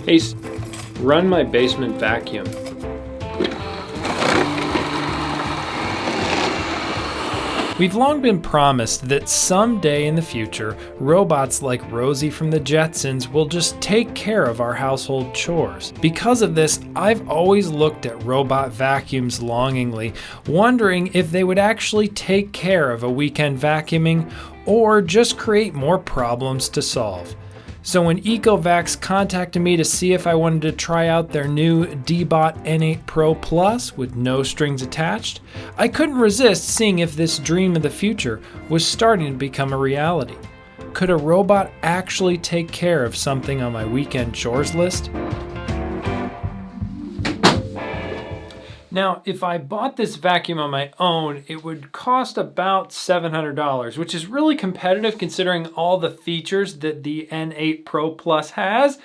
Hey, run my basement vacuum. We've long been promised that someday in the future, robots like Rosie from the Jetsons will just take care of our household chores. Because of this, I've always looked at robot vacuums longingly, wondering if they would actually take care of a weekend vacuuming or just create more problems to solve. So when Ecovacs contacted me to see if I wanted to try out their new Deebot N8 Pro Plus with no strings attached, I couldn't resist seeing if this dream of the future was starting to become a reality. Could a robot actually take care of something on my weekend chores list? Now, if I bought this vacuum on my own, it would cost about $700, which is really competitive considering all the features that the N8 Pro Plus has,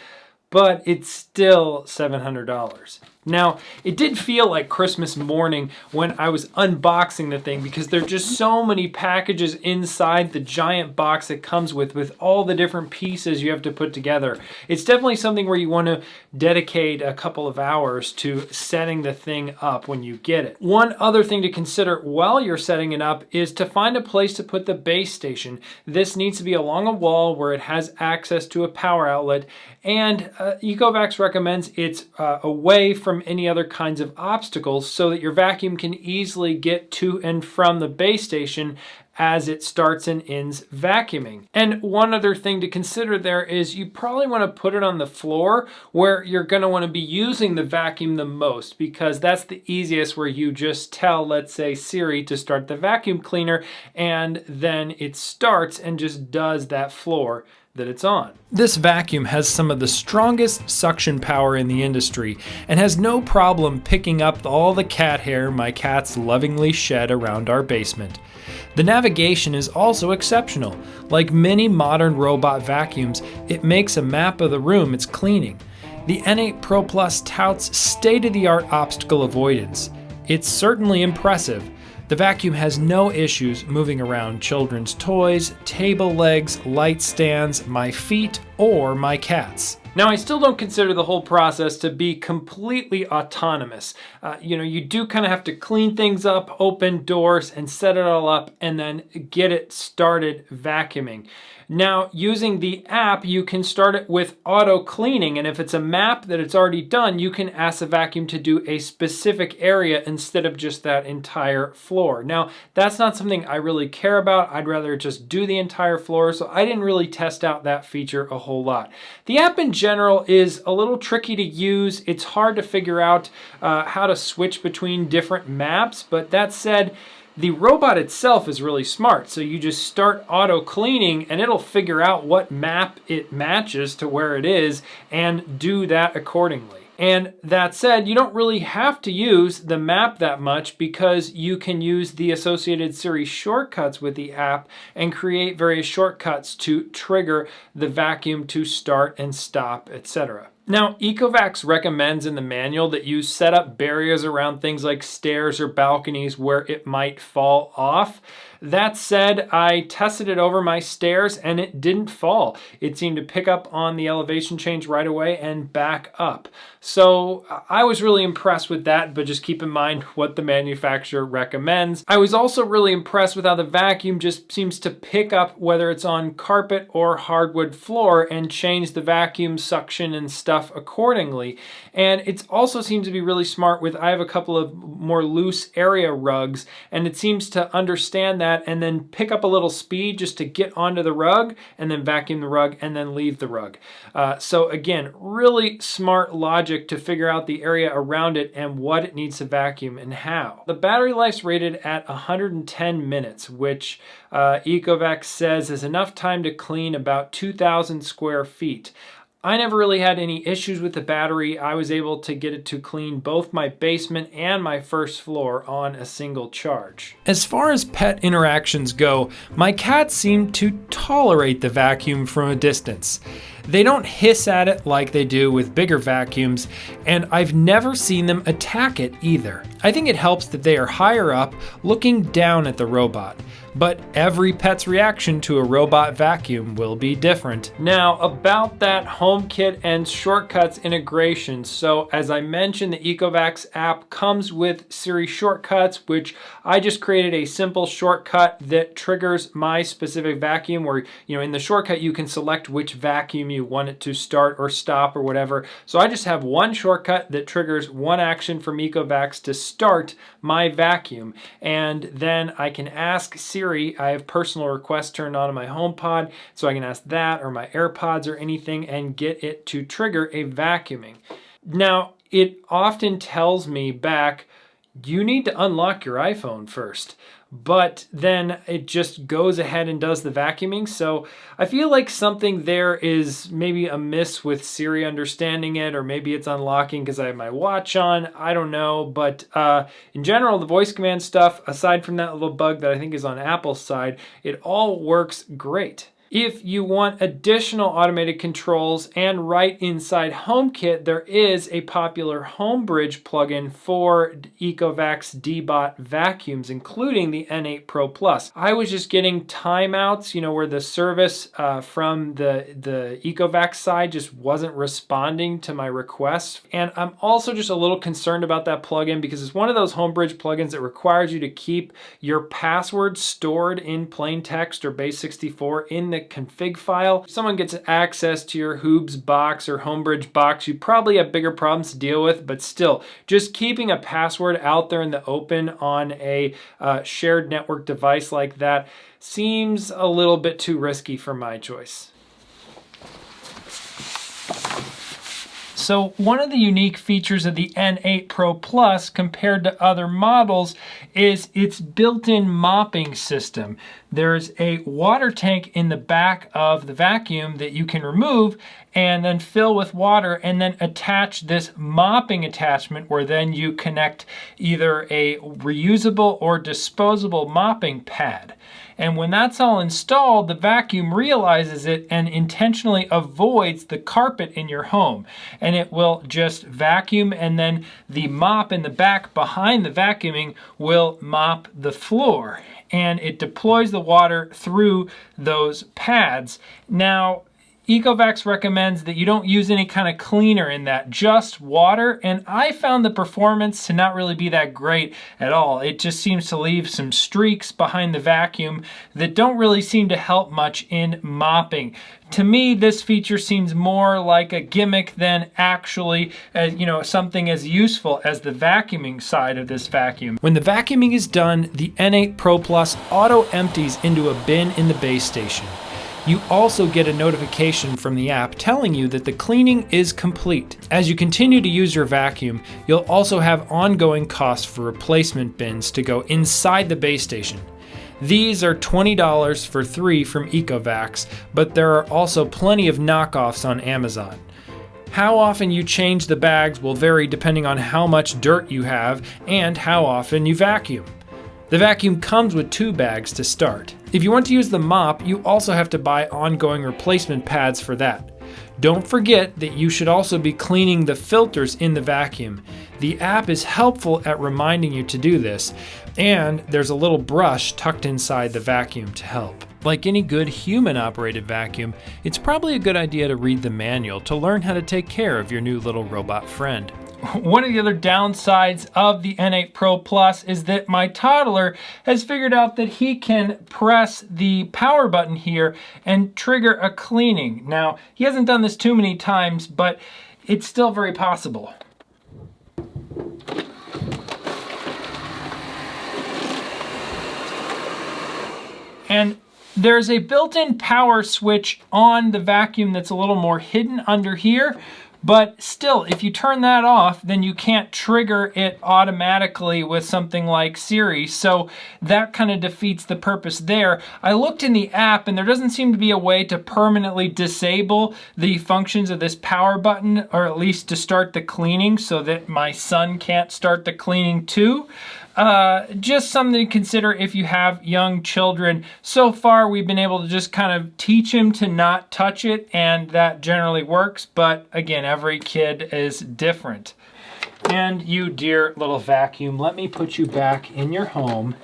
but it's still $700. Now, it did feel like Christmas morning when I was unboxing the thing because there are just so many packages inside the giant box it comes with all the different pieces you have to put together. It's definitely something where you want to dedicate a couple of hours to setting the thing up when you get it. One other thing to consider while you're setting it up is to find a place to put the base station. This needs to be along a wall where it has access to a power outlet, and Ecovacs recommends it's away from any other kinds of obstacles so that your vacuum can easily get to and from the base station as it starts and ends vacuuming. And one other thing to consider there is you probably want to put it on the floor where you're going to want to be using the vacuum the most, because that's the easiest, where you just tell, let's say, Siri to start the vacuum cleaner, and then it starts and just does that floor that it's on. This vacuum has some of the strongest suction power in the industry and has no problem picking up all the cat hair my cats lovingly shed around our basement. The navigation is also exceptional. Like many modern robot vacuums, it makes a map of the room it's cleaning. The N8 Pro Plus touts state-of-the-art obstacle avoidance. It's certainly impressive. The vacuum has no issues moving around children's toys, table legs, light stands, my feet, or my cats. Now, I still don't consider the whole process to be completely autonomous. You do kind of have to clean things up, open doors, and set it all up, and then get it started vacuuming. Now, using the app, you can start it with auto cleaning, and if it's a map that it's already done, you can ask the vacuum to do a specific area instead of just that entire floor. Now, that's not something I really care about. I'd rather just do the entire floor, so I didn't really test out that feature a whole lot. The app in general is a little tricky to use. It's hard to figure out how to switch between different maps, but that said, the robot itself is really smart. So you just start auto cleaning and it'll figure out what map it matches to where it is and do that accordingly. And that said, you don't really have to use the map that much because you can use the associated Siri shortcuts with the app and create various shortcuts to trigger the vacuum to start and stop, etc. Now, Ecovacs recommends in the manual that you set up barriers around things like stairs or balconies where it might fall off. That said, I tested it over my stairs and it didn't fall. It seemed to pick up on the elevation change right away and back up. So I was really impressed with that, but just keep in mind what the manufacturer recommends. I was also really impressed with how the vacuum just seems to pick up whether it's on carpet or hardwood floor and change the vacuum suction and stuff accordingly. And it also seems to be really smart with, I have a couple of more loose area rugs, and it seems to understand that and then pick up a little speed just to get onto the rug and then vacuum the rug and then leave the rug. So again, really smart logic to figure out the area around it and what it needs to vacuum and how. The battery life's rated at 110 minutes, which Ecovacs says is enough time to clean about 2,000 square feet. I never really had any issues with the battery. I was able to get it to clean both my basement and my first floor on a single charge. As far as pet interactions go, my cats seem to tolerate the vacuum from a distance. They don't hiss at it like they do with bigger vacuums, and I've never seen them attack it either. I think it helps that they are higher up, looking down at the robot. but every pet's reaction to a robot vacuum will be different. Now, about that HomeKit and shortcuts integration. So as I mentioned, the Ecovacs app comes with Siri shortcuts, which I just created a simple shortcut that triggers my specific vacuum where, in the shortcut you can select which vacuum you want it to start or stop or whatever. So I just have one shortcut that triggers one action from Ecovacs to start my vacuum. And then I can ask Siri, I have personal requests turned on in my HomePod, so I can ask that or my AirPods or anything and get it to trigger a vacuuming. Now, it often tells me back, you need to unlock your iPhone first. But then it just goes ahead and does the vacuuming. So I feel like something there is maybe amiss with Siri understanding it, or maybe it's unlocking because I have my watch on. I don't know. But in general, the voice command stuff, aside from that little bug that I think is on Apple's side, it all works great. If you want additional automated controls and right inside HomeKit, there is a popular HomeBridge plugin for Ecovacs Deebot vacuums, including the N8 Pro Plus. I was just getting timeouts, where the service from the Ecovacs side just wasn't responding to my requests. And I'm also just a little concerned about that plugin because it's one of those HomeBridge plugins that requires you to keep your password stored in plain text or base64 in the config file. If someone gets access to your Hoobs box or HomeBridge box, you probably have bigger problems to deal with, but still, just keeping a password out there in the open on a shared network device like that seems a little bit too risky for my choice. So one of the unique features of the N8 Pro Plus compared to other models is its built-in mopping system. There's a water tank in the back of the vacuum that you can remove and then fill with water and then attach this mopping attachment where then you connect either a reusable or disposable mopping pad. And when that's all installed, the vacuum realizes it and intentionally avoids the carpet in your home. And it will just vacuum, and then the mop in the back behind the vacuuming will mop the floor. And it deploys the water through those pads. Now, Ecovacs recommends that you don't use any kind of cleaner in that, just water, and I found the performance to not really be that great at all. It just seems to leave some streaks behind the vacuum that don't really seem to help much in mopping. To me, this feature seems more like a gimmick than actually something as useful as the vacuuming side of this vacuum. When the vacuuming is done, the N8 Pro Plus auto empties into a bin in the base station. You also get a notification from the app telling you that the cleaning is complete. As you continue to use your vacuum, you'll also have ongoing costs for replacement bins to go inside the base station. These are $20 for 3 from Ecovacs, but there are also plenty of knockoffs on Amazon. How often you change the bags will vary depending on how much dirt you have and how often you vacuum. The vacuum comes with 2 bags to start. If you want to use the mop, you also have to buy ongoing replacement pads for that. Don't forget that you should also be cleaning the filters in the vacuum. The app is helpful at reminding you to do this, and there's a little brush tucked inside the vacuum to help. Like any good human-operated vacuum, it's probably a good idea to read the manual to learn how to take care of your new little robot friend. One of the other downsides of the N8 Pro Plus is that my toddler has figured out that he can press the power button here and trigger a cleaning. Now, he hasn't done this too many times, but it's still very possible. And there's a built-in power switch on the vacuum that's a little more hidden under here. But still, if you turn that off, then you can't trigger it automatically with something like Siri. So that kind of defeats the purpose there. I looked in the app and there doesn't seem to be a way to permanently disable the functions of this power button, or at least to start the cleaning so that my son can't start the cleaning too. Just something to consider if you have young children. So far, we've been able to just kind of teach him to not touch it, and that generally works. But again, every kid is different. And you dear little vacuum, let me put you back in your home.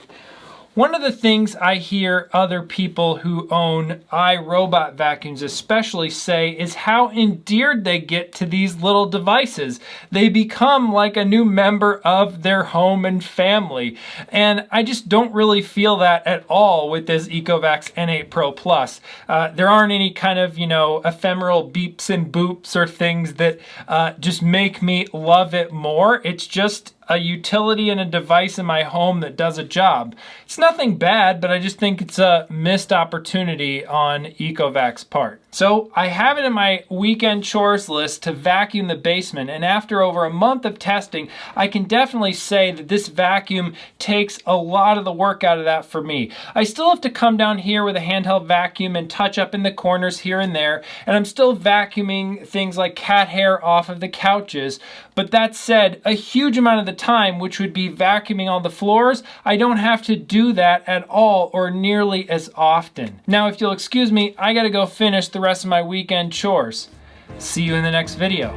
One of the things I hear other people who own iRobot vacuums especially say is how endeared they get to these little devices. They become like a new member of their home and family. And I just don't really feel that at all with this Ecovacs N8 Pro Plus. There aren't any kind of, ephemeral beeps and boops or things that just make me love it more. It's just a utility and a device in my home that does a job. It's nothing bad, but I just think it's a missed opportunity on Ecovac's part. So I have it in my weekend chores list to vacuum the basement, and after over a month of testing, I can definitely say that this vacuum takes a lot of the work out of that for me. I still have to come down here with a handheld vacuum and touch up in the corners here and there, and I'm still vacuuming things like cat hair off of the couches. But that said, a huge amount of the time, which would be vacuuming all the floors, I don't have to do that at all or nearly as often. Now, if you'll excuse me, I gotta go finish the rest of my weekend chores. See you in the next video.